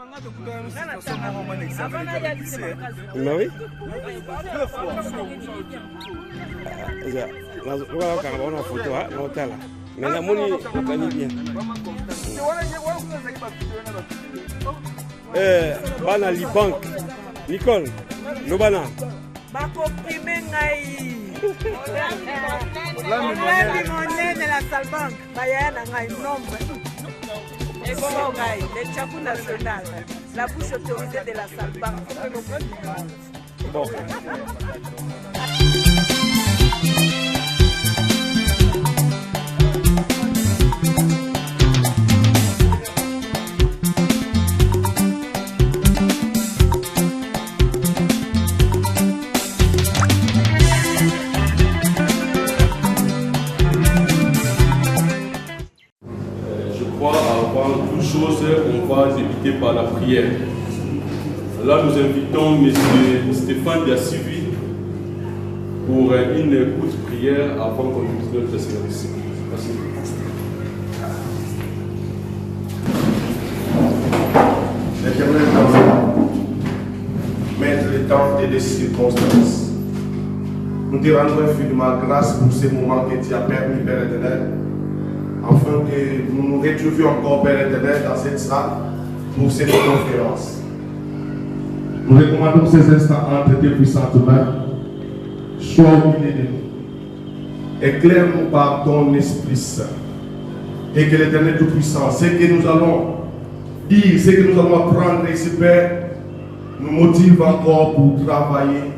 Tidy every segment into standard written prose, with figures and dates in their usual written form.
Bah oui. On a photo, mais la monnaie, on connaît bien. Bana Bank, Nicole, le bana. Va comprimer ngai. La monnaie de la Salbank, bayana ngai nombre. Et bon ngai, le chapeau national, la bouche autorisée de la Salbank. Bon. On va débuter par la prière. Là, nous invitons M. Stéphane Diassivi pour une courte prière avant qu'on débute notre service. Merci. L'Éternel maître des temps et des circonstances, nous te rendons infiniment grâce pour ces moments que tu as permis, Père éternel, afin que nous nous retrouvions encore, Père éternel, dans cette salle pour cette conférence. Nous recommandons ces instants entre tes puissantes mains. Sois au milieu de nous. Éclaire-nous par ton Esprit Saint. Et que l'Éternel Tout-Puissant, ce que nous allons dire, ce que nous allons apprendre ici, Père, nous motive encore pour travailler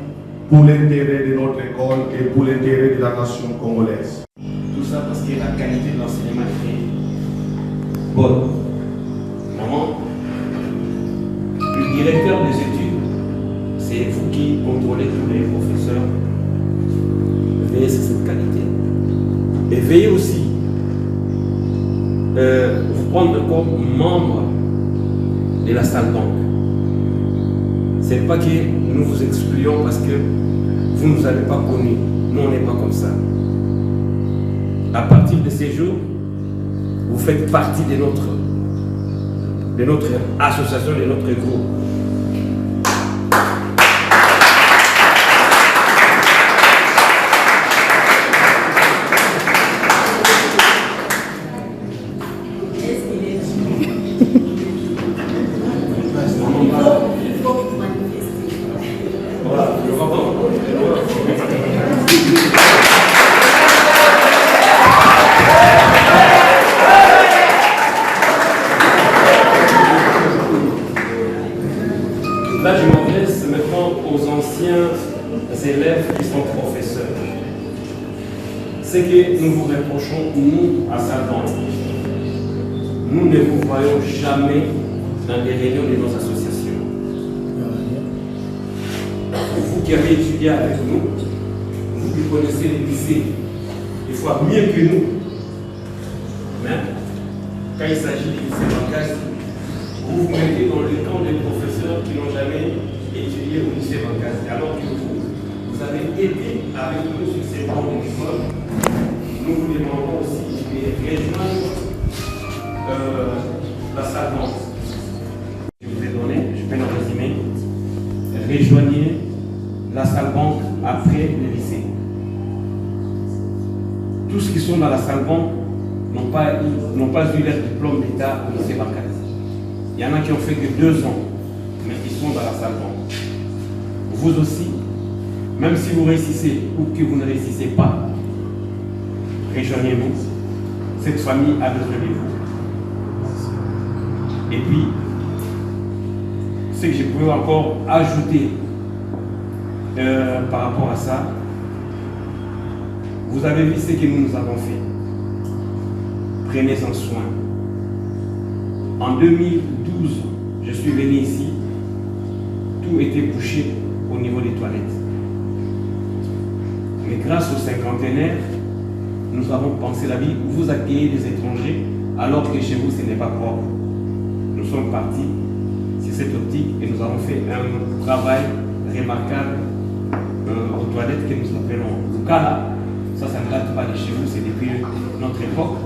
pour l'intérêt de notre école et pour l'intérêt de la nation congolaise. Tout ça parce que la qualité de l'enseignement est bonne. Maman, le directeur des études, c'est vous qui contrôlez tous les professeurs. Veillez sur cette qualité. Et veillez aussi vous prendre comme membre de la Salbank. Ce n'est pas que nous vous excluons parce que vous ne nous avez pas connus. Nous, on n'est pas comme ça. À partir de ces jours, vous faites partie de notre association, de notre groupe. Là, je m'adresse maintenant aux anciens élèves qui sont professeurs. Ce que nous vous reprochons, nous, à Salbank, nous ne vous voyons jamais dans les réunions de nos associations. Vous qui avez étudié avec nous, vous qui connaissez les lycées, des fois mieux que nous, mais quand il s'agit du lycée Bancas, vous vous mettez dans le camp des professeurs qui n'ont jamais étudié au lycée Bancas, alors que vous avez été avec nous sur ces bancs de l'école. Nous vous demandons aussi de rejoindre la Salbank. Je vous ai donné, je peux le résumer. Rejoignez la Salbank après le lycée. Tous ceux qui sont dans la Salbank n'ont pas eu leur diplôme d'État au lycée Bancas. Il y en a qui ont fait que 2 ans, mais qui sont dans la Salbank. Vous aussi, même si vous réussissez ou que vous ne réussissez pas, rejoignez-nous. Cette famille a besoin de vous. Et puis, ce que je pouvais encore ajouter par rapport à ça, vous avez vu ce que nous avons fait. Prenez-en soin. En 2012, je suis venu ici, tout était bouché au niveau des toilettes. Mais grâce aux cinquantenaires, nous avons pensé la vie où vous accueillez des étrangers alors que chez vous ce n'est pas propre. Nous sommes partis sur cette optique et nous avons fait un travail remarquable aux toilettes que nous appelons Lukala. Ça ne date pas de chez vous, c'est depuis notre époque.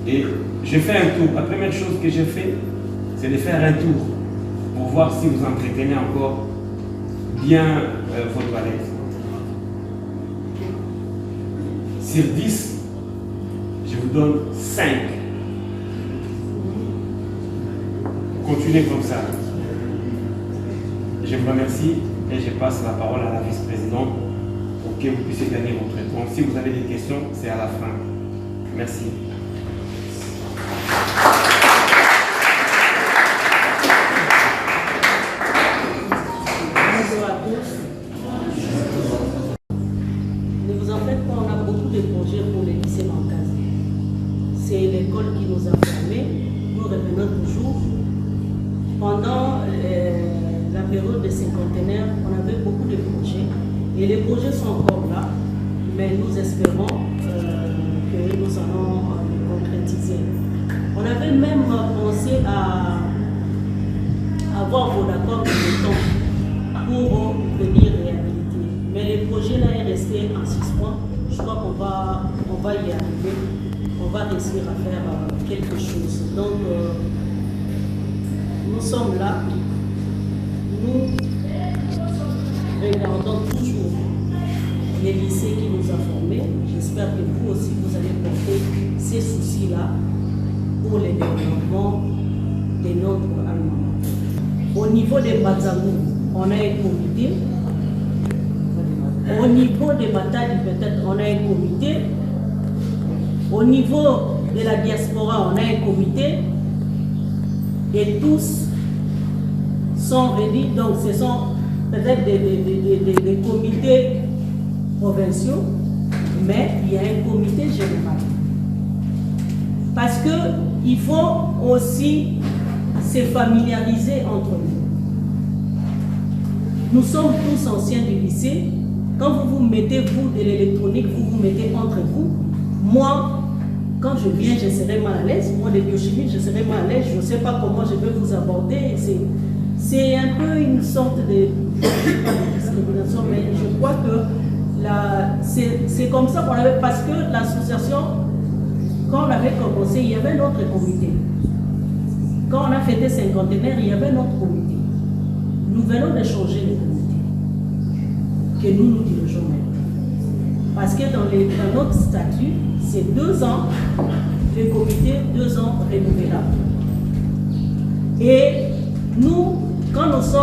Et j'ai fait un tour. La première chose que j'ai fait, c'est de faire un tour pour voir si vous entretenez encore bien vos toilettes. Sur 10, je vous donne 5. Continuez comme ça. Je vous remercie et je passe la parole à la vice-présidente pour que vous puissiez gagner votre réponse. Si vous avez des questions, c'est à la fin. Merci. Bonjour à tous. Ne vous en faites pas, on a beaucoup de projets pour le lycée Mankasi. C'est l'école qui nous a formés. Nous revenons toujours. Pendant la période des cinquantenaires, on avait beaucoup de projets. Et les projets sont encore là. Mais nous espérons que nous allons les concrétiser. On avait même pensé à avoir vos accords de temps pour venir réhabiliter. Mais le projet là est resté en suspens. Je crois qu'on va y arriver. On va réussir à faire quelque chose. Donc, nous sommes là. Nous regardons toujours les lycées qui nous ont formés. J'espère que vous aussi, vous allez porter ces soucis-là pour le développement de notre Allemagne. Au niveau des Bazangou, on a un comité. Au niveau des batailles, peut-être, on a un comité. Au niveau de la diaspora, on a un comité. Et tous sont réunis. Donc, ce sont peut-être des comités provinciaux, mais il y a un comité général. Parce qu'il faut aussi se familiariser entre nous. Nous sommes tous anciens du lycée. Quand vous vous mettez, vous, de l'électronique, vous vous mettez entre vous. Moi, quand je viens, je serai mal à l'aise. Moi, de biochimie, je serai mal à l'aise. Je ne sais pas comment je vais vous aborder. C'est un peu une sorte de discrimination, mais je crois que c'est comme ça qu'on avait, parce que l'association, quand on avait commencé, il y avait notre comité. Quand on a fêté cinquantenaire, il y avait notre comité. Nous venons de changer le comité que nous dirigeons maintenant. Parce que dans notre statut, c'est 2 ans, le comité, 2 ans renouvelables. Et nous, quand nous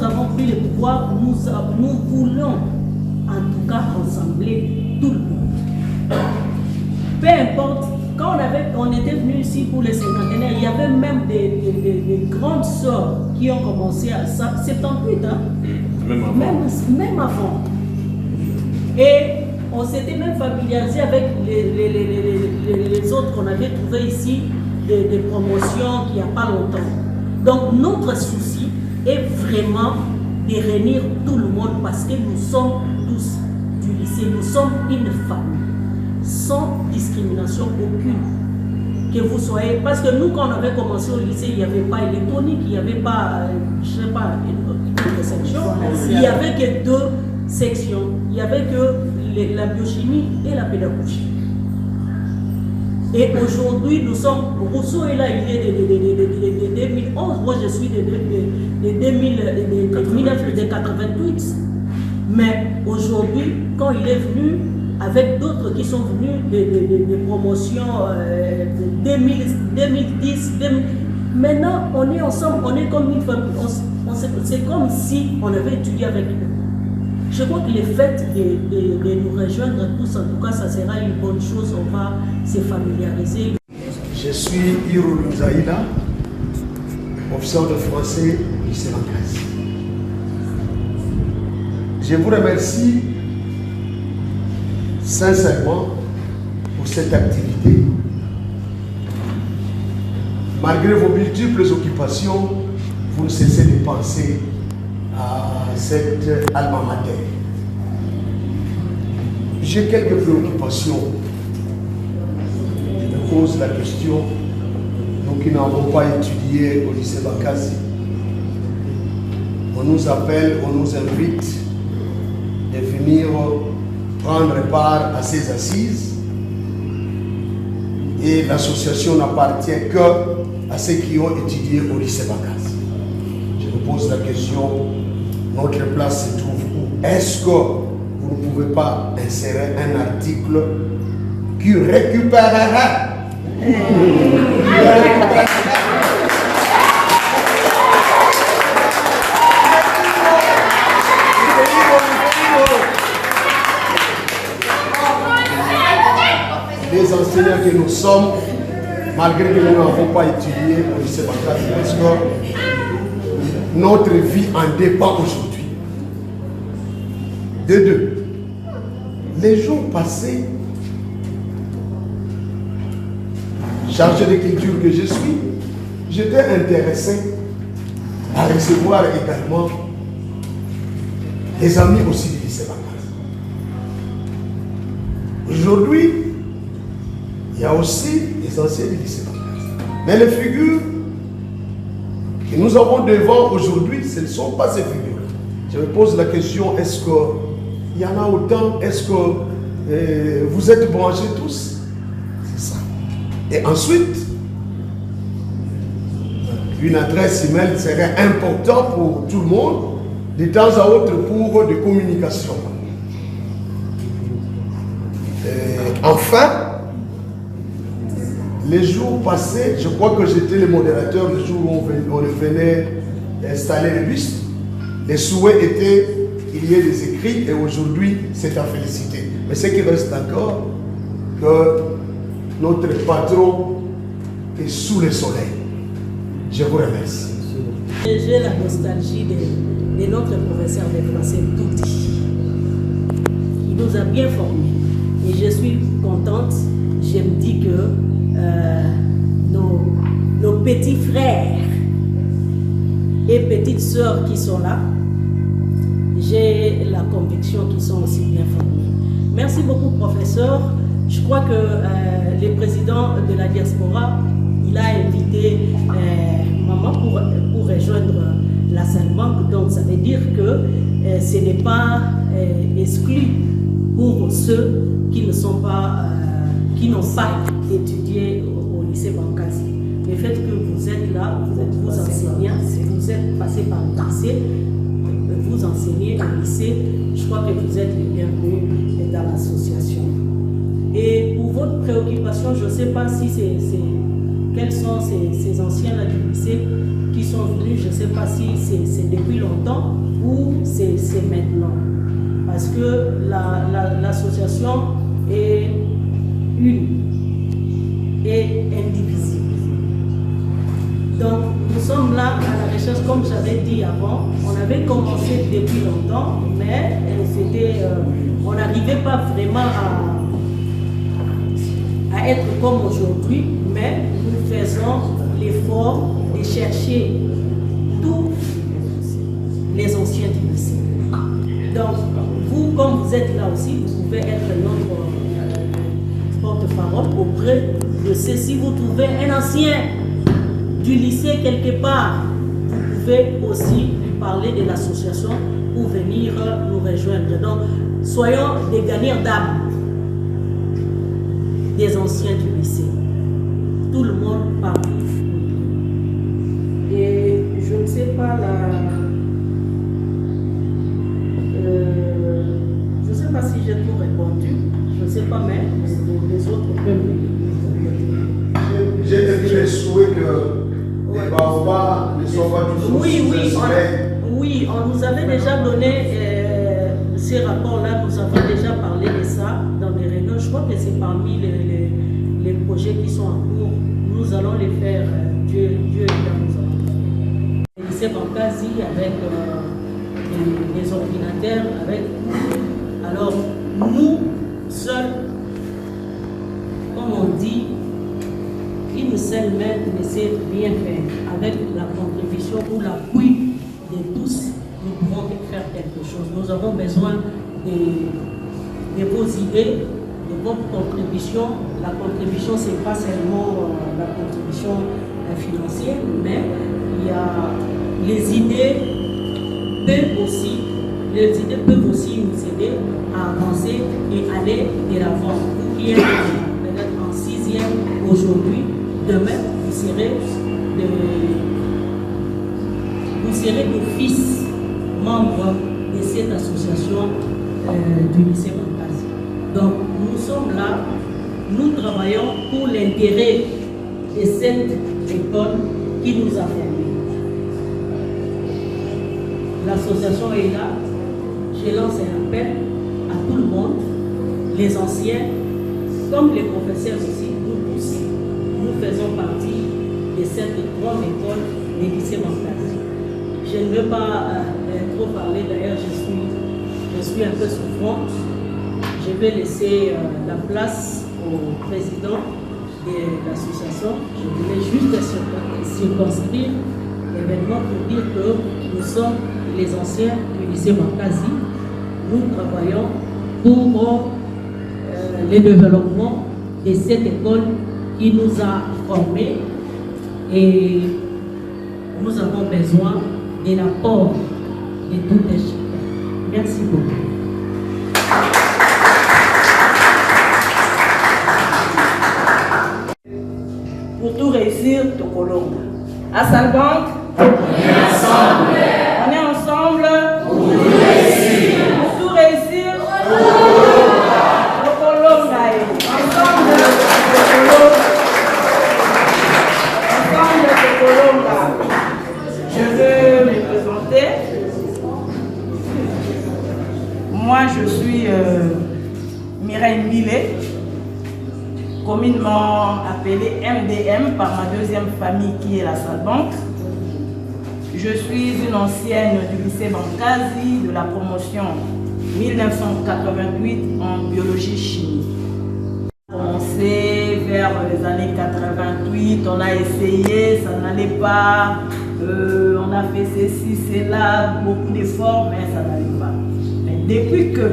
avons pris le pouvoir, nous voulons en tout cas rassembler tout le monde. Peu importe, quand on était venu ici pour les cinquantenaires, il y avait même des grandes sœurs qui ont commencé à ça, 78, hein? Même avant. Et on s'était même familiarisé avec les autres qu'on avait trouvés ici, des promotions qu'il n'y a pas longtemps. Donc notre souci est vraiment de réunir tout le monde parce que nous sommes tous du lycée, nous sommes une famille, sans discrimination aucune. Que vous soyez, parce que nous quand on avait commencé au lycée, il n'y avait pas électronique, il n'y avait pas, je ne sais pas, une section, il n'y avait que 2 sections, il n'y avait que la biochimie et la pédagogie. Et aujourd'hui, nous sommes, Rousseau est là, il est de 2011, moi je suis de 1988. Mais aujourd'hui, quand il est venu, avec d'autres qui sont venus des promotions de 2010, maintenant on est ensemble, on est comme une famille, c'est comme si on avait étudié avec eux. Je crois que le fait de nous rejoindre tous, en tout cas, ça sera une bonne chose, on va se familiariser. Je suis Hiro Lunzaïla, officier de français du lycée Mankasi. Je vous remercie sincèrement pour cette activité. Malgré vos multiples occupations, vous ne cessez de penser à cette alma mater. J'ai quelques préoccupations. Je me pose la question, nous qui n'avons pas étudié au lycée Mankasi, on nous appelle, on nous invite de venir prendre part à ces assises et l'association n'appartient que à ceux qui ont étudié au lycée Bangaz. Je vous pose la question, notre place se trouve où? Est-ce que vous ne pouvez pas insérer un article qui récupérera les enseignants que nous sommes, malgré que nous n'avons pas étudié au lycée Bangaz, parce que notre vie en dépend aujourd'hui. De deux, les jours passés, chargé de culture que je suis, j'étais intéressé à recevoir également des amis aussi du lycée Bangaz. Aujourd'hui, il y a aussi des anciens du lycée Bangaz. Mais les figures que nous avons devant aujourd'hui, ce ne sont pas ces figures. Je me pose la question, est-ce qu'il y en a autant? Est-ce que vous êtes branchés tous? C'est ça. Et ensuite, une adresse email serait importante pour tout le monde, de temps à autre pour des communications. Enfin, les jours passés, je crois que j'étais le modérateur le jour où on venait installer le buste. Les souhaits étaient qu'il y ait des écrits et aujourd'hui, c'est à féliciter. Mais ce qui reste encore, que notre patron est sous le soleil. Je vous remercie. J'ai la nostalgie de notre professeur de français Touti. Il nous a bien formés. Et je suis contente. Je me dis que nos petits frères et petites sœurs qui sont là, j'ai la conviction qu'ils sont aussi bien formés. Merci beaucoup, professeur. Je crois que le président de la diaspora, il a invité maman pour rejoindre la Salbanque. Donc, ça veut dire que ce n'est pas exclu pour ceux qui ne sont pas, qui n'ont pas étudié au lycée Bangaz. Le fait que vous êtes là, vous êtes vous enseignants, vous êtes passé par le lycée, vous enseignez au lycée, je crois que vous êtes les bienvenus dans l'association. Et pour votre préoccupation, je ne sais pas si quels sont ces anciens-là du lycée qui sont venus, je ne sais pas si c'est depuis longtemps ou c'est maintenant. Parce que l'association est une et indivisible. Donc, nous sommes là à la recherche, comme j'avais dit avant, on avait commencé depuis longtemps, mais on n'arrivait pas vraiment à être comme aujourd'hui, mais nous faisons l'effort de chercher tous les anciens du lycée. Donc, vous, comme vous êtes là aussi, vous pouvez être notre porte-parole auprès de ceux. Si vous trouvez un ancien du lycée quelque part, vous pouvez aussi parler de l'association ou venir nous rejoindre. Donc, soyons des gagnants d'âme des anciens du lycée. Tout le monde parle. Et je ne sais pas je ne sais pas si j'ai tout répondu. Je ne sais pas, mais les autres peuvent. J'ai dit les souhaits que les baobabs ne sont pas toujours oui, on nous avait déjà donné ces rapports-là, nous avons déjà parlé de ça dans les réunions. Je crois que c'est parmi les projets qui sont en cours. Nous allons les faire, Dieu est dans nous allons. Le lycée Bangaz avec les ordinateurs, alors nous seuls, comme on dit, une seule main ne sait rien faire. Avec la contribution ou l'appui de tous, nous pouvons faire quelque chose. Nous avons besoin de vos idées, de votre contribution. La contribution, ce n'est pas seulement la contribution financière, mais il y a les idées peuvent aussi nous aider à avancer et aller de l'avant. Vous qui êtes peut-être en 6e aujourd'hui, demain, vous serez vous serez d'office membre de cette association du lycée Mankasi. Donc nous sommes là, nous travaillons pour l'intérêt de cette école qui nous a formés. L'association est là, je lance un appel à tout le monde, les anciens, comme les professeurs aussi, nous tous, nous faisons partie de cette grande école des lycées Mankasi. Je ne veux pas trop parler, d'ailleurs je suis un peu souffrante. Je vais laisser la place au président de l'association. Je voulais juste circonscrire l'événement pour dire que nous sommes les anciens du lycée Mankasi. Nous travaillons pour le développement de cette école qui nous a formés et nous avons besoin de l'apport de tout un chacun. Merci beaucoup. Pour tout réussir, Tokolonga. À Salbank, on est ensemble. On est ensemble. Pour tout réussir. Pour tout réussir, Tokolonga. Ensemble, Tokolonga. Je veux me présenter. Moi, je suis Mireille Millet, communément appelée MDM par ma deuxième famille qui est la Salbank. Je suis une ancienne du lycée Mankasi de la promotion 1988 en biologie-chimie. On a commencé vers les années 88, on a essayé, ça n'allait pas, on a fait ceci, cela, beaucoup d'efforts, mais ça n'allait pas. Mais depuis que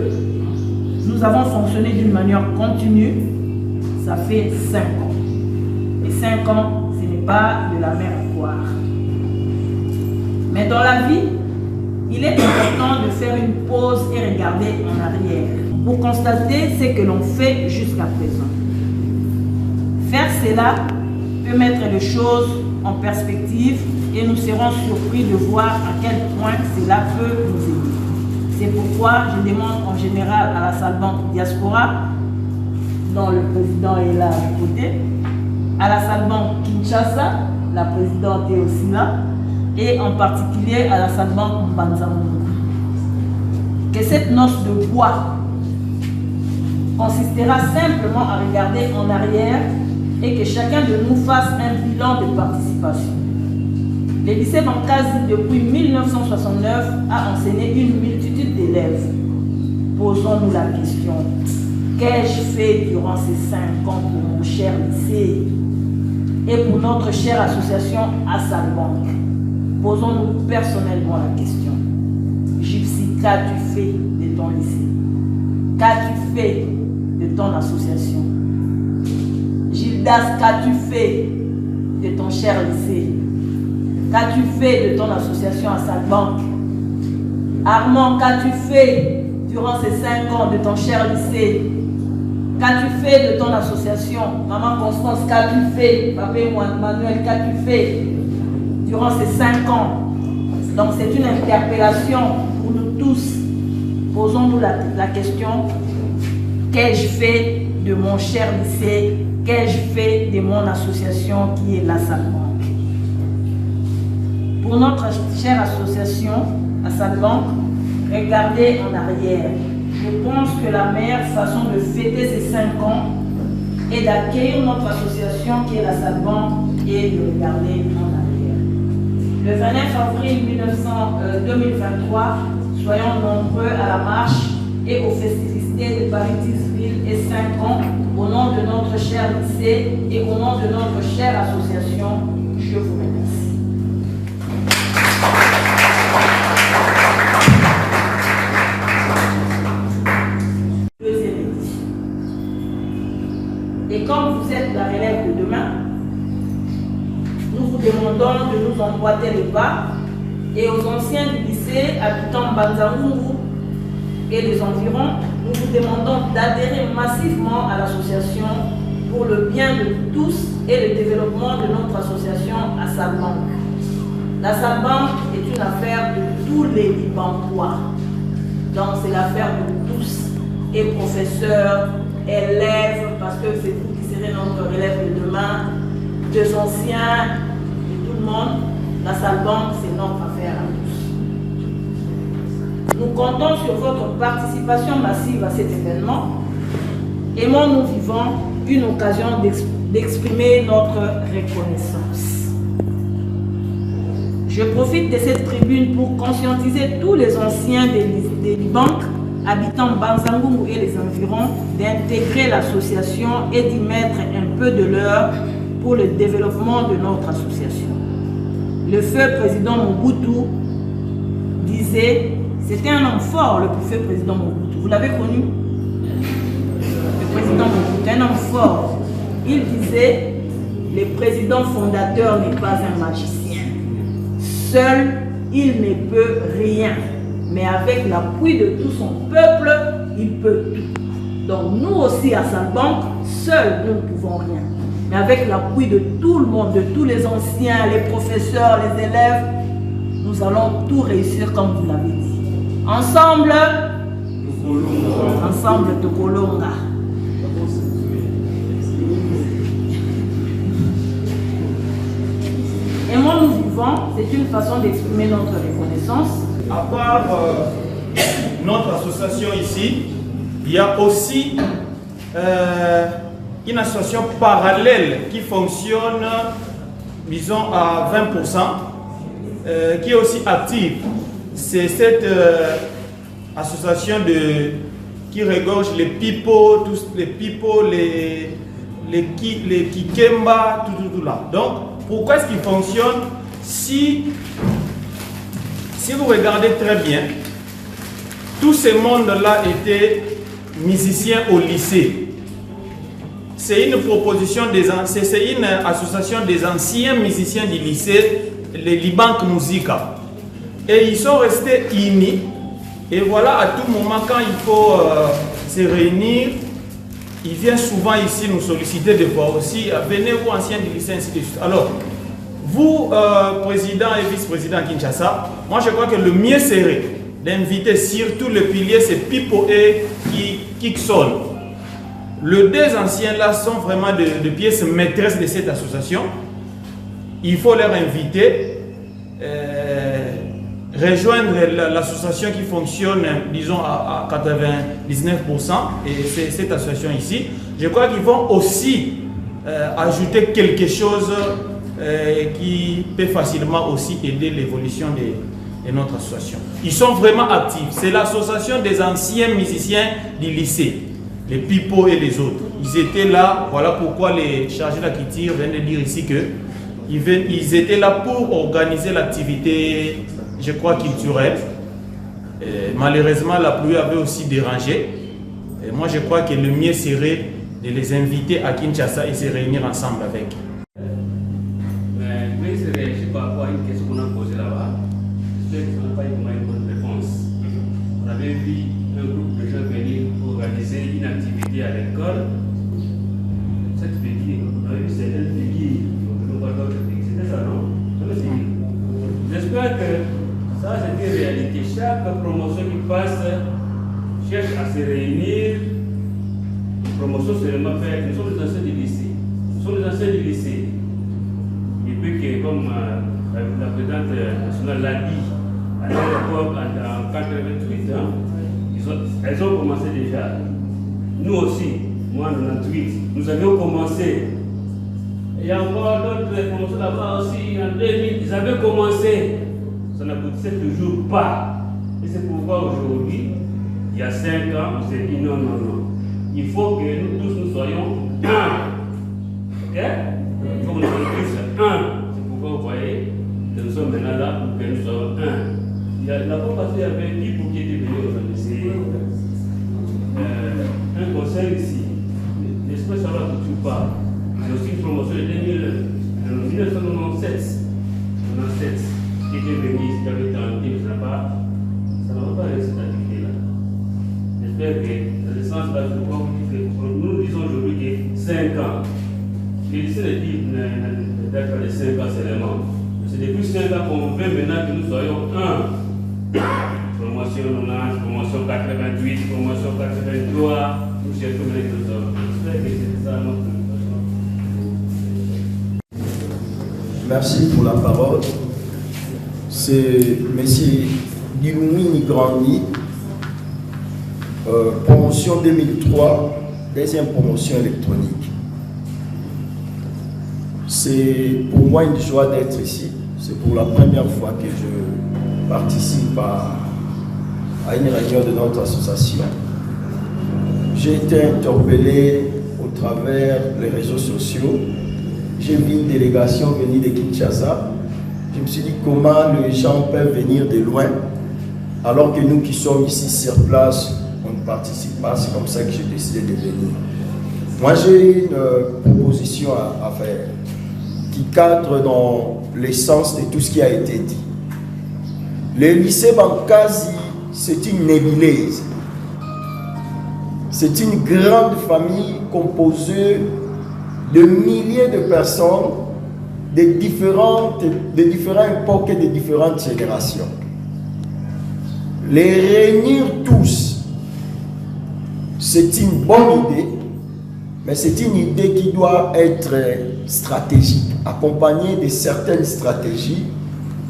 nous avons fonctionné d'une manière continue, ça fait 5 ans. Et 5 ans, ce n'est pas de la mer à boire. Mais dans la vie, il est important de faire une pause et regarder en arrière pour constater ce que l'on fait jusqu'à présent. Faire cela peut mettre les choses en perspective et nous serons surpris de voir à quel point cela peut nous aider. C'est pourquoi je demande en général à la Salbank Diaspora, dont le président est là à côté, à la Salbank Kinshasa, la présidente est aussi là, et en particulier à la Salbank Mbanzamungu, que cette noce de bois consistera simplement à regarder en arrière et que chacun de nous fasse un bilan de participation. Le lycée Mankasi, depuis 1969, a enseigné une multitude d'élèves. Posons-nous la question, qu'ai-je fait durant ces 5 ans pour mon cher lycée et pour notre chère association à Salbank? Posons-nous personnellement la question. Gypsy, qu'as-tu fait de ton lycée? Qu'as-tu fait de ton association? Gildas, qu'as-tu fait de ton cher lycée? Qu'as-tu fait de ton association à Salbank? Armand, qu'as-tu fait durant ces 5 ans de ton cher lycée? Qu'as-tu fait de ton association? Maman Constance, qu'as-tu fait? Papa Manuel, qu'as-tu fait durant ces 5 ans? Donc c'est une interpellation pour nous tous. Posons-nous la question, qu'ai-je fait de mon cher lycée? Qu'ai-je fait de mon association qui est la Salbank? Pour notre chère association à Salbank, regardez en arrière. Je pense que la meilleure façon de fêter ces 5 ans est d'accueillir notre association qui est la Salbank et de regarder en arrière. Le 29 avril 2023, soyons nombreux à la marche et aux festivités de Paris-Tisville et 5 ans au nom de notre cher lycée et au nom de notre chère association. Je vous remercie. Et comme vous êtes la relève de demain, nous vous demandons de nous emboîter les pas et aux anciens du lycée habitant Mbanzamungu et les environs, nous vous demandons d'adhérer massivement à l'association pour le bien de tous et le développement de notre association Assalbank. L'Assalbank est une affaire de tous les Libantois. Donc c'est l'affaire de tous, et professeurs, élèves, parce que c'est vous qui serez notre relève de demain, des anciens, de tout le monde. L'Assalbank, c'est notre affaire à tous. Nous comptons sur votre participation massive à cet événement. Aimons, nous vivons une occasion d'exprimer notre reconnaissance. Je profite de cette tribune pour conscientiser tous les anciens des banques habitant Banzangungu et les environs d'intégrer l'association et d'y mettre un peu de leur pour le développement de notre association. Le feu président Mobutu disait, c'était un homme fort, le feu président Mobutu. Vous l'avez connu? Le président Mobutu, un homme fort. Il disait, le président fondateur n'est pas un magicien. Seul, il ne peut rien. Mais avec l'appui de tout son peuple, il peut tout. Donc nous aussi à Assalbank, seuls nous ne pouvons rien. Mais avec l'appui de tout le monde, de tous les anciens, les professeurs, les élèves, nous allons tout réussir comme vous l'avez dit. Ensemble, ensemble de Kolonga. Aimons, nous vivons, c'est une façon d'exprimer notre reconnaissance. À part notre association ici, il y a aussi une association parallèle qui fonctionne, disons, à 20%, qui est aussi active. C'est cette association qui regorge les pipo, tous les pipo, les kikemba, tout là. Donc, pourquoi est-ce qu'il fonctionne? Si vous regardez très bien, tout ce monde-là était musicien au lycée. C'est une proposition c'est une association des anciens musiciens du lycée, les Libank Musica. Et ils sont restés unis. Et voilà, à tout moment, quand il faut se réunir, ils viennent souvent ici nous solliciter de voir aussi. Venez vous anciens du lycée, ainsi de suite. Alors, vous, président et vice-président Kinshasa, moi je crois que le mieux serait d'inviter surtout le pilier, c'est Pipo et Kikson. Les deux anciens là sont vraiment de pièces maîtresses de cette association. Il faut leur inviter, rejoindre l'association qui fonctionne, disons, à 99%, et c'est cette association ici. Je crois qu'ils vont aussi ajouter quelque chose qui peut facilement aussi aider l'évolution de notre association. Ils sont vraiment actifs. C'est l'association des anciens musiciens du lycée, les Pipo et les autres. Ils étaient là, voilà pourquoi les chargés d'Akitir viennent de dire ici que ils étaient là pour organiser l'activité, je crois, culturelle. Malheureusement, la pluie avait aussi dérangé. Et moi, je crois que le mieux serait de les inviter à Kinshasa et se réunir ensemble avec. Mais je réagis par rapport à une question qu'on a posée là-bas. Je sais que vous n'avez pas eu une bonne réponse. On avait vu un groupe de gens venir pour organiser une activité à l'école. Cette figure, on avait vu certaines figures. C'était ça, non? J'espère que ça, c'est une réalité. Chaque promotion qui passe cherche à se réunir. Une promotion seulement faite. Nous sommes les anciens du lycée. Nous sommes les anciens du lycée. Et puis que, comme la présidente nationale l'a dit, à l'époque, en 88 ans, elles ont commencé déjà. Nous aussi, moi en 98, nous avions commencé. Il y a encore d'autres promotions là-bas aussi, en 2000, ils avaient commencé. Ça n'aboutissait toujours pas. Et c'est pourquoi aujourd'hui, il y a 5 ans, on s'est dit non. Il faut que nous tous nous soyons un. Ok? Il faut que nous soyons tous un. C'est pourquoi vous voyez que nous sommes maintenant là pour que nous soyons un. Il n'a pas passé avec qui pour qui était venu organiser un conseil ici. J'espère que ça va tout pas. C'est aussi une promotion de 1997. Qui était venu ici, qui avait tenté, mais ça n'a pas réussi cette activité-là. J'espère c'est-à-dire que le sens là, nous disons aujourd'hui que 5 ans. Et ici, le type d'être les 5 ans seulement. C'est depuis 5 ans qu'on veut maintenant que nous soyons un. Promotion 90, promotion 88, promotion 83, nous cherchons les deux hommes. J'espère que c'est ça notre invitation. Merci pour la parole. C'est M. Diloumi Grandi, promotion 2003, deuxième promotion électronique. C'est pour moi une joie d'être ici. C'est pour la première fois que je participe à une réunion de notre association. J'ai été interpellé au travers des réseaux sociaux. J'ai vu une délégation venir de Kinshasa. Je me suis dit comment les gens peuvent venir de loin alors que nous qui sommes ici sur place, on ne participe pas. C'est comme ça que j'ai décidé de venir. Moi j'ai une proposition à faire qui cadre dans l'essence de tout ce qui a été dit. Le lycée Bankazi, c'est une nébuleuse. C'est une grande famille composée de milliers de personnes de différentes époques et de différentes générations. Les réunir tous, c'est une bonne idée, mais c'est une idée qui doit être stratégique, accompagnée de certaines stratégies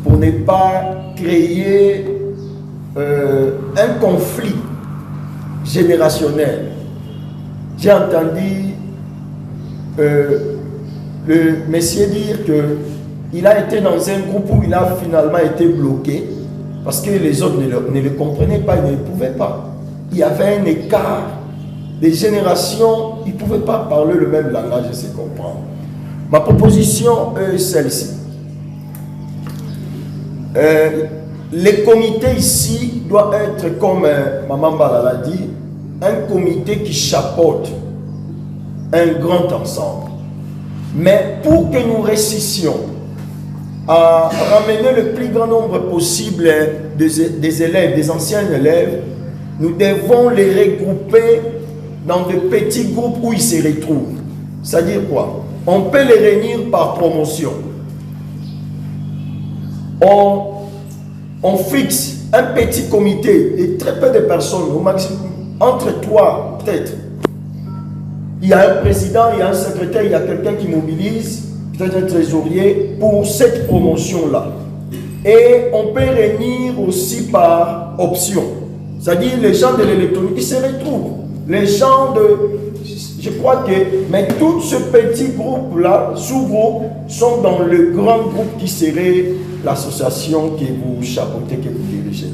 pour ne pas créer un conflit générationnel. J'ai entendu le monsieur dire qu'il a été dans un groupe où il a finalement été bloqué parce que les autres ne le comprenaient pas, ils ne pouvaient pas. Il y avait un écart des générations, ils ne pouvaient pas parler le même langage et se comprendre. Ma proposition est celle-ci. Les comités ici doivent être, comme Maman Bala l'a dit, un comité qui chapeaute un grand ensemble. Mais pour que nous réussissions à ramener le plus grand nombre possible des élèves, des anciens élèves, nous devons les regrouper dans de petits groupes où ils se retrouvent. C'est-à-dire quoi? On peut les réunir par promotion. On fixe un petit comité et très peu de personnes, au maximum, entre toi, peut-être. Il y a un président, il y a un secrétaire, il y a quelqu'un qui mobilise, peut-être un trésorier, pour cette promotion-là. Et on peut réunir aussi par option. C'est-à-dire les gens de l'électronique, ils se retrouvent. Les gens de... Je crois que... Mais tout ce petit groupe-là, sous-groupe, sont dans le grand groupe qui serait l'association que vous chapeautez, que vous dirigez.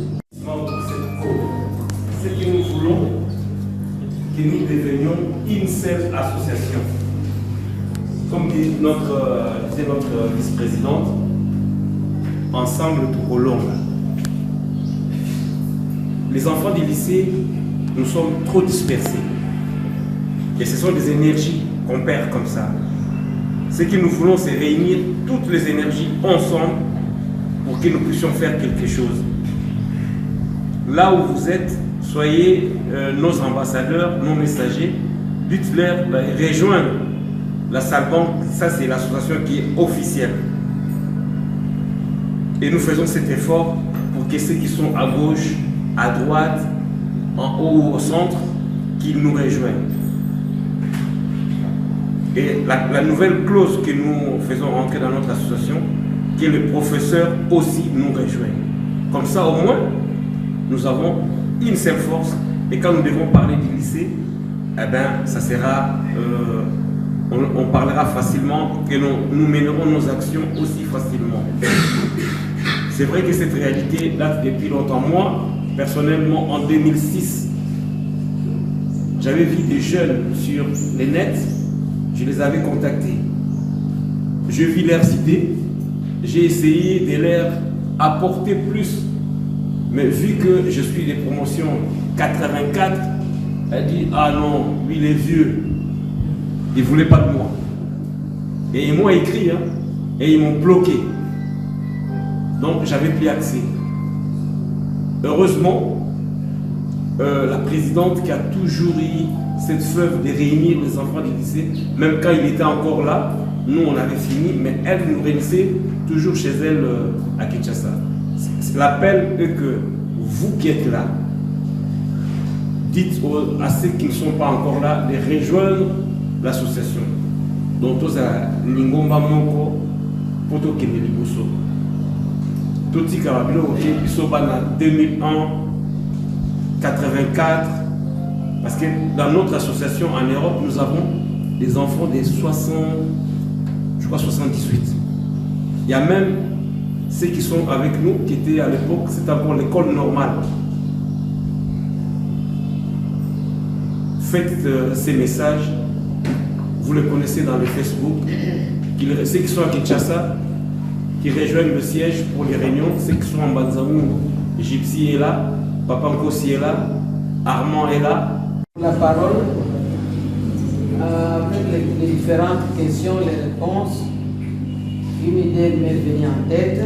Ce que nous voulons, que nous devenions une seule association. Comme disait notre vice-présidente, ensemble tout au long. Les enfants du lycée, nous sommes trop dispersés. Et ce sont des énergies qu'on perd comme ça. Ce que nous voulons, c'est réunir toutes les énergies ensemble pour que nous puissions faire quelque chose. Là où vous êtes, soyez nos ambassadeurs, nos messagers. Dites-leur de rejoindre la salle banque. Ça, c'est l'association qui est officielle. Et nous faisons cet effort pour que ceux qui sont à gauche, à droite, en haut ou au centre, qu'ils nous rejoignent. Et la nouvelle clause que nous faisons rentrer dans notre association, que le professeur aussi nous rejoigne. Comme ça, au moins, nous avons une seule force. Et quand nous devons parler du lycée, eh bien, ça sera... on parlera facilement et nous mènerons nos actions aussi facilement. C'est vrai que cette réalité date depuis longtemps. Moi, personnellement, en 2006, j'avais vu des jeunes sur les nets, je les avais contactés. Je vis leurs idées, j'ai essayé de leur apporter plus. Mais vu que je suis des promotions 84, elle dit « Ah non, lui il est vieux, il ne voulait pas de moi. » Et ils m'ont écrit, hein, et ils m'ont bloqué. Donc j'avais plus accès. Heureusement, la présidente qui a toujours eu cette fleuve de réunir les enfants du lycée, même quand il était encore là, nous on avait fini, mais elle nous réunissait toujours chez elle à Kinshasa. L'appel est que vous qui êtes là, dites à ceux qui ne sont pas encore là de rejoindre l'association. Donc, tous à Lingomba Moko, Poto Kemeliboso. Toti Karabilo, ils sont en 2001, 84. Parce que dans notre association en Europe, nous avons des enfants de 60, je crois 78. Il y a même ceux qui sont avec nous, qui étaient à l'époque, c'était encore l'école normale. Faites ces messages, vous les connaissez dans le Facebook. Ceux qui sont à Kinshasa, qui rejoignent le siège pour les réunions, ceux qui sont en Banzamou, Gypsy est là, Papa Nkossi est là, Armand est là. La parole, avec les différentes questions, les réponses, une idée m'est venue en tête.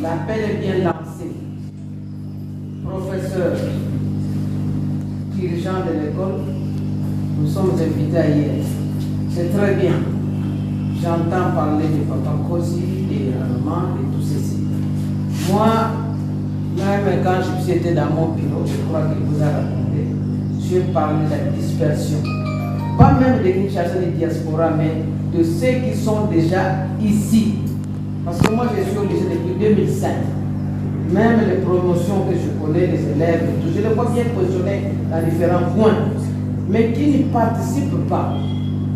L'appel est bien lancé. Professeur, dirigeant de l'école, nous sommes invités hier. C'est très bien. J'entends parler de Papa Nkossi, de Armand, et tout ceci. Moi, même quand j'étais dans mon bureau, je crois qu'il vous a raconté, je parlais de la dispersion. Pas même de Kinshasa et de diaspora, mais de ceux qui sont déjà ici. Parce que moi, je suis au lycée depuis 2005. Même les promotions que je connais, les élèves, je les vois bien positionnés dans différents points, mais qui n'y participent pas.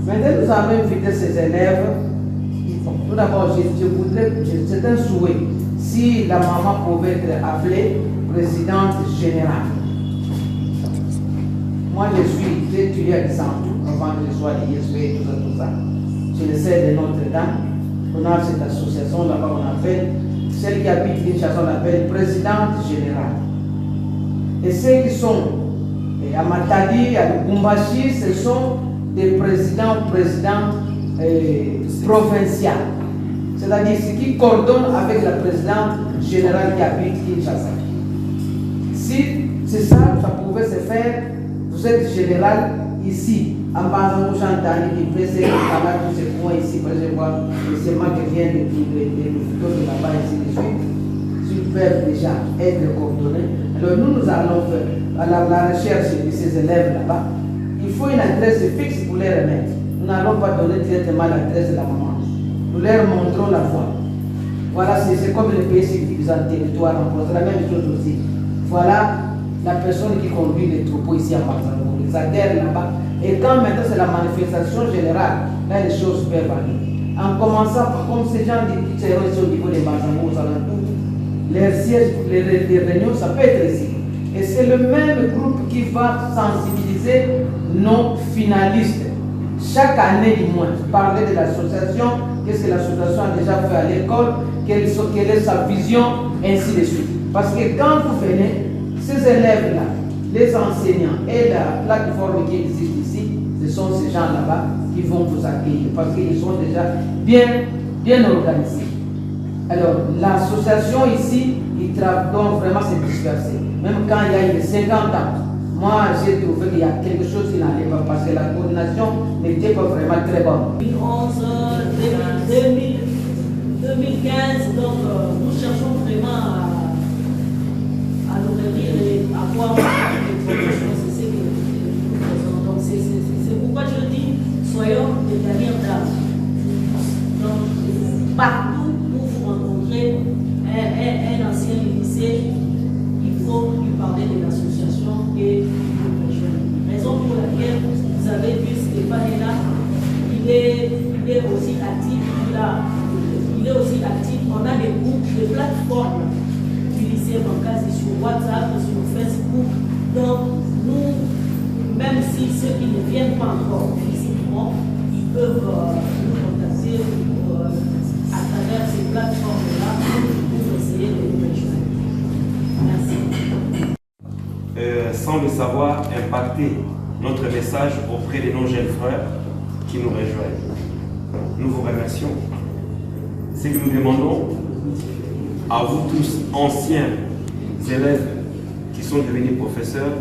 Maintenant, nous avons invité ces élèves. Tout d'abord, je voudrais, c'est un souhait, si la maman pouvait être appelée présidente générale. Moi, j'ai étudié à Santou, avant que je sois à l'ISP et tout ça. Je le sais de Notre-Dame. On a cette association là-bas, on appelle, celle qui habite Kinshasa, on appelle présidente générale. Et ceux qui sont à Matadi, à Lubumbashi, ce sont des présidents provinciaux. C'est-à-dire ceux qui coordonnent avec la présidente générale qui habite Kinshasa. Si c'est ça, ça pouvait se faire. Vous êtes général ici, en basant aux gens qui pressent tous ces points ici, par exemple, c'est moi qui viens de là-bas, ici de suite, s'ils peuvent déjà être coordonnés. Alors nous allons faire à la recherche de ces élèves là-bas. Il faut une adresse fixe pour les remettre. Nous n'allons pas donner directement l'adresse de la maman. Nous leur montrons la voie. Voilà, c'est comme les pays civilisés en territoire, c'est la même chose aussi. Voilà la personne qui conduit les troupeaux ici à Banzango, les adhèrent là-bas. Et quand maintenant c'est la manifestation générale, là les choses peuvent aller. En commençant par comme ces gens qui seront ici au niveau des Banzango, aux alentours, les sièges, les réunions, ça peut être ici. Et c'est le même groupe qui va sensibiliser nos finalistes. Chaque année du moins, parler de l'association, qu'est-ce que l'association a déjà fait à l'école, quelle est sa vision, ainsi de suite. Parce que quand vous venez, ces élèves-là, les enseignants et la plateforme qui existe ici, ce sont ces gens là-bas qui vont vous accueillir parce qu'ils sont déjà bien organisés. Alors, l'association ici, ils travaillent vraiment se disperser. Même quand il y a eu 50 ans, moi j'ai trouvé qu'il y a quelque chose qui n'allait pas parce que la coordination n'était pas vraiment très bonne. 2011, 2015, donc nous cherchons vraiment à l'ouvrir et à voir les formations. C'est ce que nous faisons. Donc c'est pourquoi je dis, soyons des gagnants d'âge. Donc partout où vous rencontrez un ancien lycée, il faut lui parler de l'association et vous rejoindre. Raison pour laquelle vous avez vu Stéphane est là, il est aussi actif, il est aussi actif. On a des groupes, des plateformes du lycée Bankasi sur WhatsApp, sur Facebook. Donc nous, même si ceux qui ne viennent pas encore physiquement, ils peuvent nous contacter à travers ces plateformes-là pour essayer de nous rejoindre. Merci. Sans le savoir, impacter notre message auprès de nos jeunes frères qui nous rejoignent. Nous vous remercions. Ce que nous demandons à vous tous, anciens élèves qui sont devenus professeurs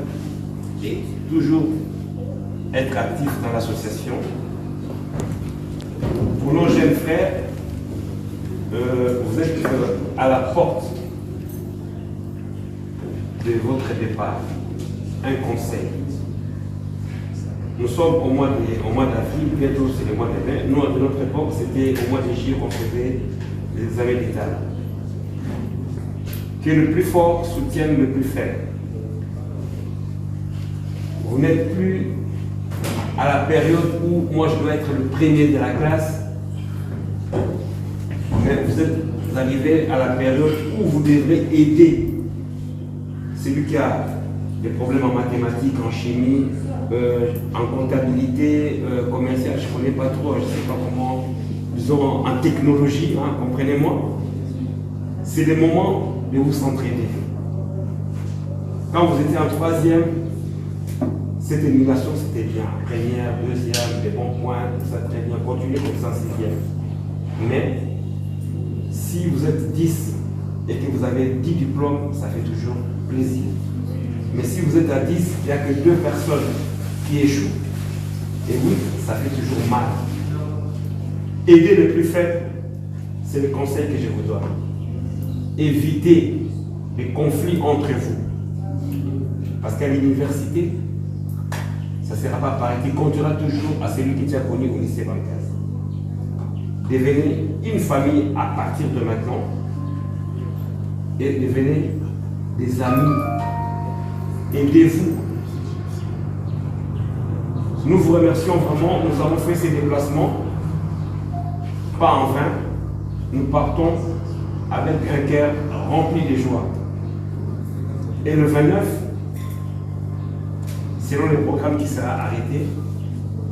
et toujours être actifs dans l'association. Pour nos jeunes frères, vous êtes à la porte de votre départ. Un conseil. Nous sommes au mois d'avril, bientôt c'est le mois de mai. Nous, de notre époque, c'était au mois de juillet qu'on faisait les examens d'État. Que le plus fort soutienne le plus faible. Vous n'êtes plus à la période où moi je dois être le premier de la classe, mais vous êtes arrivé à la période où vous devrez aider celui qui a des problèmes en mathématiques, en chimie, en comptabilité, commerciale, je ne connais pas trop, je ne sais pas comment, disons en technologie, hein, comprenez-moi. C'est le moment de vous s'entraider. Quand vous étiez en troisième, cette émulation c'était bien. Première, deuxième, des bons points, tout ça très bien. Continuez comme ça en sixième. Mais si vous êtes 10 et que vous avez 10 diplômes, ça fait toujours plaisir. Mais si vous êtes à 10, il n'y a que 2 personnes qui échouent. Et oui, ça fait toujours mal. Aider le plus faible, c'est le conseil que je vous donne. Évitez les conflits entre vous. Parce qu'à l'université, ça ne sera pas pareil. Il comptera toujours à celui qui t'a connu au lycée Bancase. Devenez une famille à partir de maintenant et devenez des amis. Aidez-vous. Nous vous remercions vraiment. Nous avons fait ces déplacements, pas en vain. Nous partons avec un cœur rempli de joie. Et le 29, selon le programme qui sera arrêté,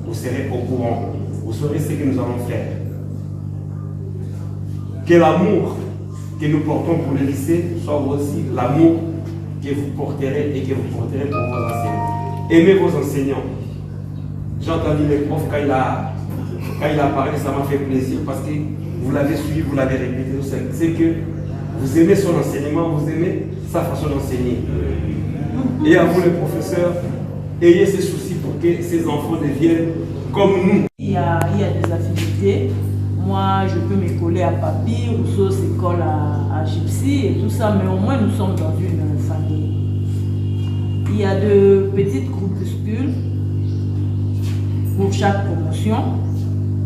vous serez au courant. Vous saurez ce que nous allons faire. Que l'amour que nous portons pour le lycée soit aussi l'amour que vous porterez et que vous porterez pour vos enseignants. Aimez vos enseignants. J'ai entendu le prof quand il a parlé, ça m'a fait plaisir parce que vous l'avez suivi, vous l'avez répété. C'est que vous aimez son enseignement, vous aimez sa façon d'enseigner. Et à vous les professeurs, ayez ces soucis pour que ces enfants deviennent comme nous. Il y a des affinités. Moi, je peux me coller à Papi, Rousseau se colle à Gypsy et tout ça, mais au moins nous sommes dans une famille. Il y a de petites groupuscules pour chaque promotion,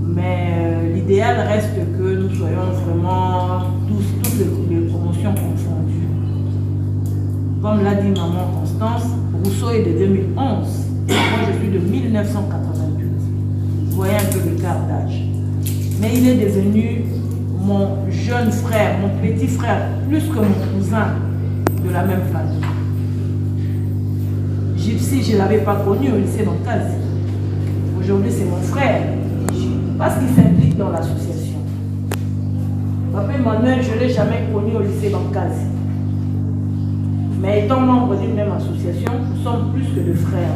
mais l'idéal reste que nous soyons vraiment toutes les promotions confondues. Comme l'a dit maman Constance, Rousseau est de 2011, moi je suis de 1988. Vous voyez un peu l'écart d'âge. Mais il est devenu mon jeune frère, mon petit frère, plus que mon cousin de la même famille. Gypsy, je ne l'avais pas connu au lycée Bancase. Aujourd'hui, c'est mon frère. Parce qu'il s'implique dans l'association. Papa Emmanuel, je ne l'ai jamais connu au lycée Bancase. Mais étant membre d'une même association, nous sommes plus que deux frères.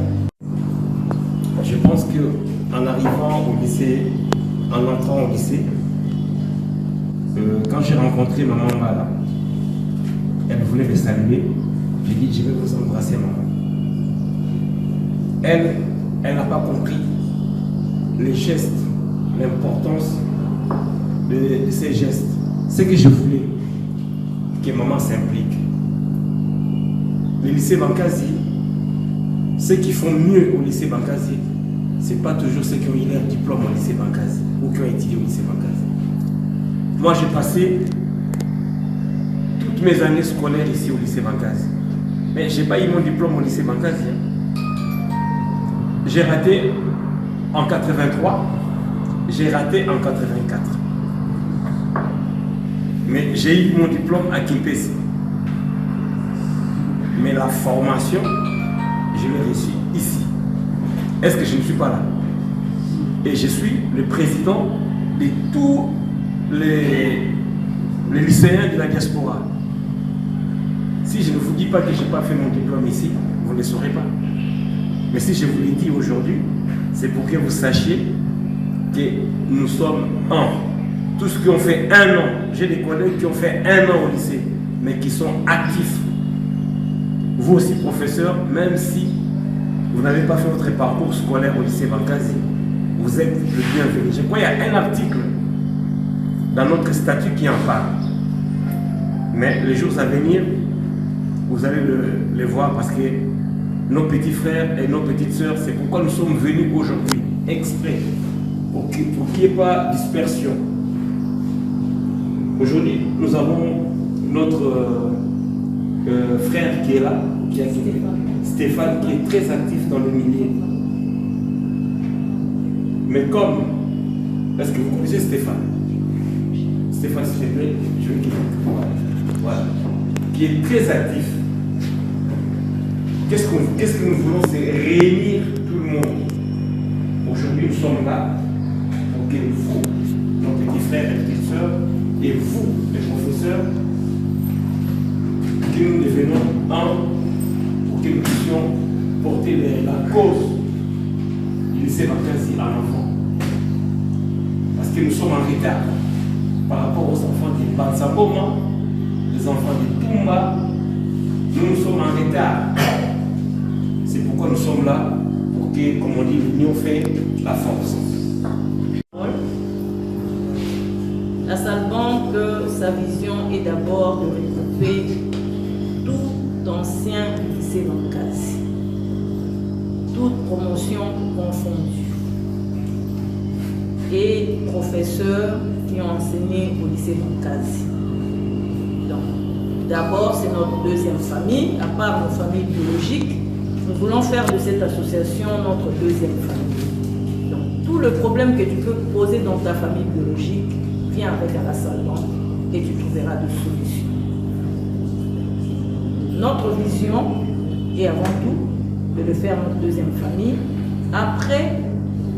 Je pense qu'en arrivant au lycée, en entrant au lycée, quand j'ai rencontré maman Mala, elle voulait me saluer. J'ai dit, je vais vous embrasser, maman. Elle n'a pas compris les gestes, l'importance de ces gestes. C'est que je voulais que maman s'implique. Le lycée Bancase, ceux qui font mieux au lycée Bancase, ce n'est pas toujours ceux qui ont eu leur diplôme au lycée Bancase ou qui ont étudié au lycée Bancase. Moi, j'ai passé toutes mes années scolaires ici au lycée Bancase. Mais je n'ai pas eu mon diplôme au lycée Bancase. J'ai raté en 83, j'ai raté en 84. Mais j'ai eu mon diplôme à Kimpesi. Mais la formation, je l'ai reçue ici. Est-ce que je ne suis pas là? Et je suis le président de tous les lycéens de la diaspora. Si je ne vous dis pas que je n'ai pas fait mon diplôme ici, vous ne le saurez pas. Mais si je vous l'ai dit aujourd'hui, c'est pour que vous sachiez que nous sommes un. Tous ceux qui ont fait 1 an, j'ai des collègues qui ont fait 1 an au lycée, mais qui sont actifs. vous aussi professeurs, même si vous n'avez pas fait votre parcours scolaire au lycée Bankazi, vous êtes le bienvenu. Je crois qu'il y a un article dans notre statut qui en parle. Mais les jours à venir, vous allez les voir parce que nos petits frères et nos petites sœurs, c'est pourquoi nous sommes venus aujourd'hui, exprès, pour qu'il n'y ait pas dispersion. Aujourd'hui, nous avons notre frère qui est là, Stéphane, qui est très actif dans le milieu. Mais comme, est-ce que vous connaissez Stéphane? Stéphane, s'il te plaît, je veux qu'il voilà. Qui est très actif. Qu'est-ce que nous voulons, c'est réunir tout le monde. Aujourd'hui, nous sommes là pour que vous, nos petits frères et petites sœurs, et vous, les professeurs, que nous devenons un pour que nous puissions porter la cause du lycée Bankazi à l'enfant. Parce que nous sommes en retard par rapport aux enfants du Batsaboma, les enfants du Tumba. Nous sommes en retard. C'est pourquoi nous sommes là, pour que, comme on dit, l'union fait la force. La Salbanque, sa vision est d'abord de regrouper tout ancien lycée Bankazi, toute promotion confondue, et professeurs qui ont enseigné au lycée Bankazi. Donc, d'abord, c'est notre deuxième famille, à part nos familles biologiques. Nous voulons faire de cette association notre deuxième famille. Donc, tout le problème que tu peux poser dans ta famille biologique, viens avec à la Salbanque et tu trouveras des solutions. Notre vision est avant tout de le faire notre deuxième famille. Après,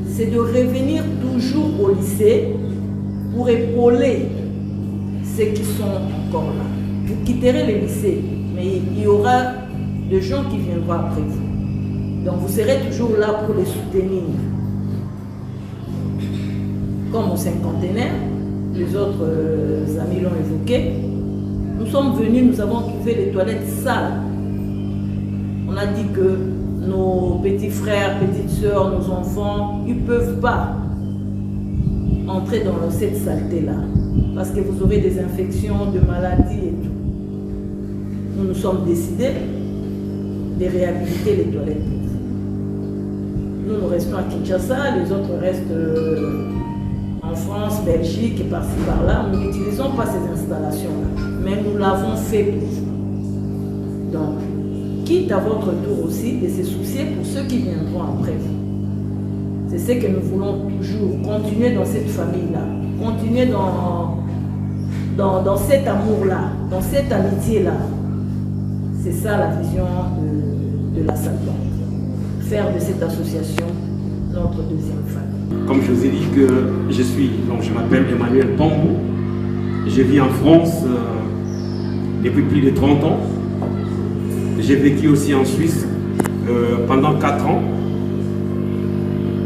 c'est de revenir toujours au lycée pour épauler ceux qui sont encore là. Vous quitterez le lycée, mais il y aura des gens qui viendront après vous. Donc vous serez toujours là pour les soutenir. Comme au cinquantenaire, les autres amis l'ont évoqué, nous sommes venus, nous avons trouvé les toilettes sales. On a dit que nos petits frères, petites sœurs, nos enfants, ils ne peuvent pas entrer dans cette saleté-là. Parce que vous aurez des infections, des maladies et tout. Nous nous sommes décidés de réhabiliter les toilettes. Nous restons à Kinshasa, les autres restent en France, Belgique et par-ci par-là. Nous n'utilisons pas ces installations-là, mais nous l'avons fait pour vous. Donc, quitte à votre tour aussi de se soucier pour ceux qui viendront après vous. C'est ce que nous voulons toujours, continuer dans cette famille-là, continuer dans cet amour-là, dans cette amitié-là. C'est ça la vision de la Salbanque. Faire de cette association notre deuxième famille. Comme je vous ai dit que je m'appelle Emmanuel Pambou. Je vis en France depuis plus de 30 ans. J'ai vécu aussi en Suisse pendant 4 ans.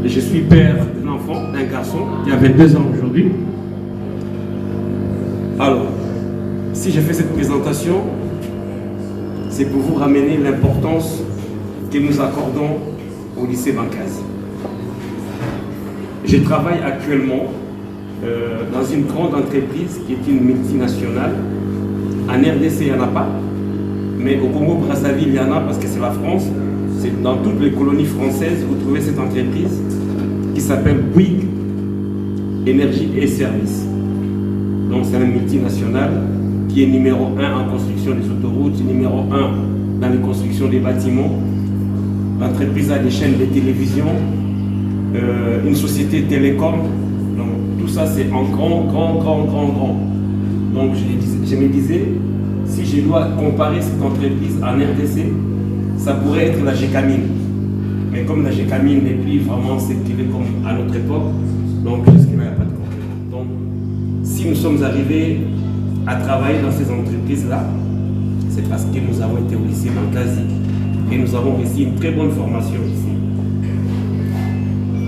Je suis père d'un enfant, d'un garçon qui a 22 ans aujourd'hui. Alors, si j'ai fait cette présentation, c'est pour vous ramener l'importance que nous accordons au lycée Bankazi. Je travaille actuellement dans une grande entreprise qui est une multinationale. En RDC, il n'y en a pas, mais au Congo-Brazzaville, il y en a parce que c'est la France. C'est dans toutes les colonies françaises, vous trouvez cette entreprise qui s'appelle Bouygues Énergie et Services. Donc c'est une multinationale qui est numéro 1 en construction des autoroutes, numéro 1 dans les constructions des bâtiments. L'entreprise a des chaînes de télévision, une société télécom. Donc tout ça c'est en grand. Donc je me disais, si je dois comparer cette entreprise en RDC, ça pourrait être la Gécamine. Mais comme la Gécamine n'est plus vraiment ce qu'elle est comme à notre époque, donc jusque-là, il n'y a pas de concurrence. Donc, si nous sommes arrivés à travailler dans ces entreprises-là, c'est parce que nous avons été au lycée Bankazi et nous avons reçu une très bonne formation ici.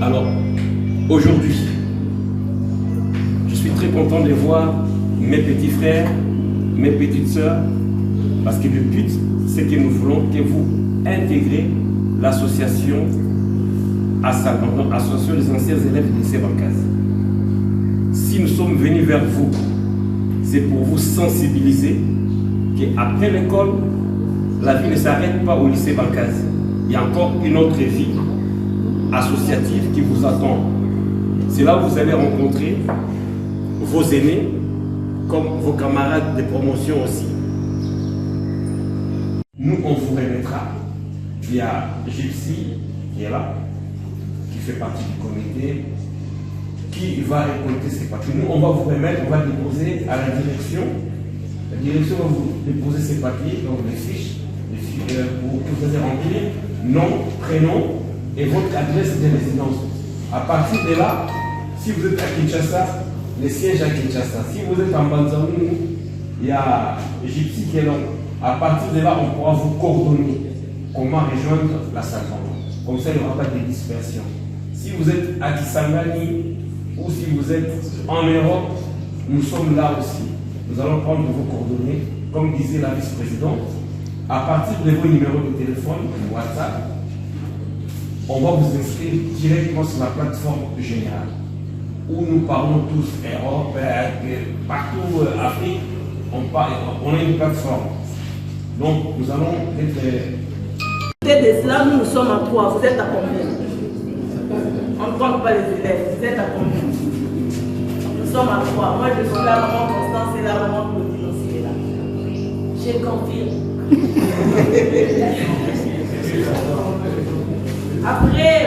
Alors, aujourd'hui, je suis très content de voir mes petits frères, mes petites sœurs, parce que le but, c'est que nous voulons que vous intégrez l'association Association des anciens élèves du lycée Bankasi. Si nous sommes venus vers vous, c'est pour vous sensibiliser qu'après l'école, la vie ne s'arrête pas au lycée Bankasi. Il y a encore une autre vie associative qui vous attend. C'est là où vous allez rencontrer vos aînés, comme vos camarades de promotion aussi. Nous, on vous remettra. Il y a Gypsy qui est là, qui fait partie du comité, qui va récolter ces papiers. Nous, on va vous remettre, on va déposer à la direction. La direction va vous déposer ces papiers, donc les fiches pour que vous allez remplir nom, prénom et votre adresse de résidence. À partir de là, si vous êtes à Kinshasa, le siège à Kinshasa. Si vous êtes en Banzaoun, il y a Gypsy qui est là. À partir de là, on pourra vous coordonner comment rejoindre la Salvan. Comme ça, il n'y aura pas de dispersion. Si vous êtes à Kisangani ou si vous êtes en Europe, nous sommes là aussi. Nous allons prendre vos coordonnées, comme disait la vice-présidente. À partir de vos numéros de téléphone, WhatsApp, on va vous inscrire directement sur la plateforme générale où nous parlons tous Europe, partout Afrique, on a une plateforme. Donc nous allons être... De cela, nous sommes en 3. Vous êtes à combien? On ne compte pas les élèves. Vous êtes à combien? Nous sommes à 3. Moi, je suis là, maman Constance est là, maman Claudine aussi est là. Je confirme. Après,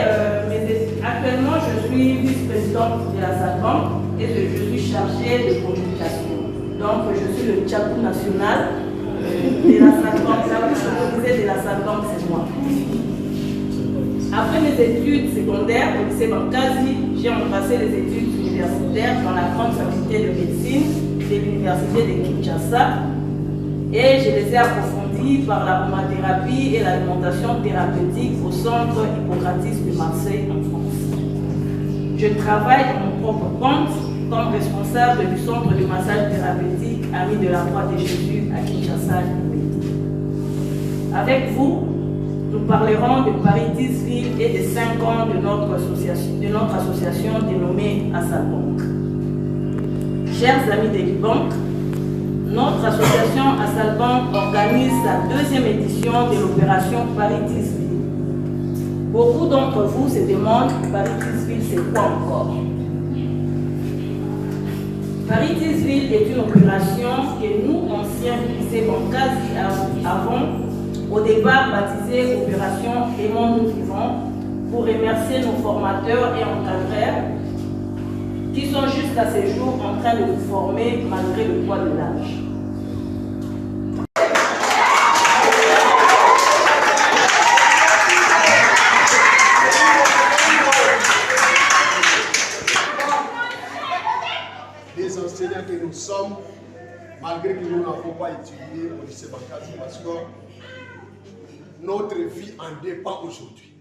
actuellement, je suis vice-présidente de la Salvan et je suis chargée de communication. Donc, je suis le Tchakou national de la Salvan. De la Salvan, c'est moi. Après mes études secondaires au lycée Bankasi, j'ai embrassé les études universitaires dans la grande faculté de médecine de l'université de Kinshasa et je les ai approfondies par l'aromathérapie et l'alimentation thérapeutique au centre Hippocrates de Marseille en France. Je travaille à mon propre compte comme responsable du centre de massage thérapeutique Ami de la Croix de Jésus à Kinshasa. Avec vous, nous parlerons de Paris-Tisville et des 5 ans de notre association dénommée Assalbank. Chers amis des Libank, notre association Assalbank organise la 2e édition de l'opération Paris-Tisville. Beaucoup d'entre vous se demandent Paris-Tisville, c'est quoi encore? Paris-Tisville est une opération que nous, anciens du lycée Bankasi, avons au départ baptisée Opération Aimons-nous vivants pour remercier nos formateurs et encadreurs qui sont jusqu'à ce jour en train de vous former malgré le poids de l'âge. Les enseignants que nous sommes, malgré que nous n'avons pas étudié au lycée Bankasi, parce que notre vie en dépend aujourd'hui.